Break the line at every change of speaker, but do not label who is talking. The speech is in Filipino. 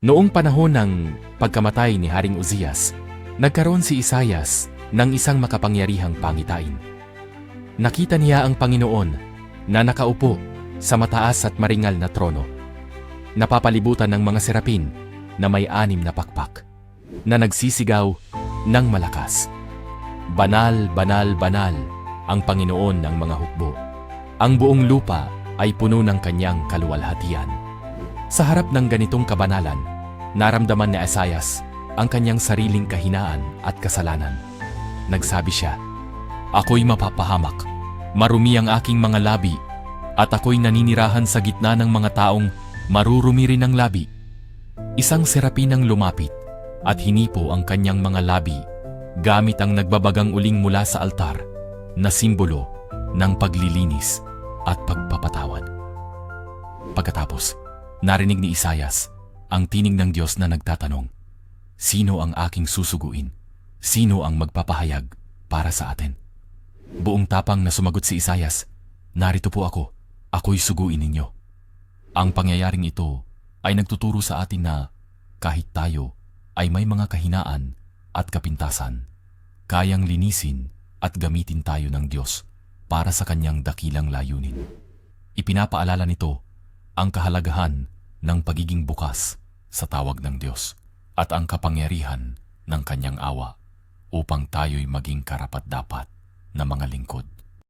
Noong panahon ng pagkamatay ni Haring Uzzias, nagkaroon si Isaias ng isang makapangyarihang pangitain. Nakita niya ang Panginoon na nakaupo sa mataas at maringal na trono, napapalibutan ng mga serapin na may 6 na pakpak, na nagsisigaw ng malakas. Banal, banal, banal ang Panginoon ng mga hukbo. Ang buong lupa ay puno ng kanyang kaluwalhatian. Sa harap ng ganitong kabanalan, naramdaman ni Isaias ang kanyang sariling kahinaan at kasalanan. Nagsabi siya, "Ako'y mapapahamak, marumi ang aking mga labi, at ako'y naninirahan sa gitna ng mga taong marurumi rin ang labi." Isang serapin ang lumapit at hinipo ang kanyang mga labi gamit ang nagbabagang uling mula sa altar na simbolo ng paglilinis at pagpapatawad. Pagkatapos, narinig ni Isaias ang tinig ng Diyos na nagtatanong, "Sino ang aking susuguin? Sino ang magpapahayag para sa atin?" Buong tapang na sumagot si Isaias, "Narito po ako, ako'y suguin ninyo." Ang pangyayaring ito ay nagtuturo sa atin na kahit tayo ay may mga kahinaan at kapintasan, kayang linisin at gamitin tayo ng Diyos para sa kanyang dakilang layunin. Ipinapaalala nito ang kahalagahan ng pagiging bukas sa tawag ng Diyos at ang kapangyarihan ng kanyang awa upang tayo'y maging karapat-dapat na mga lingkod.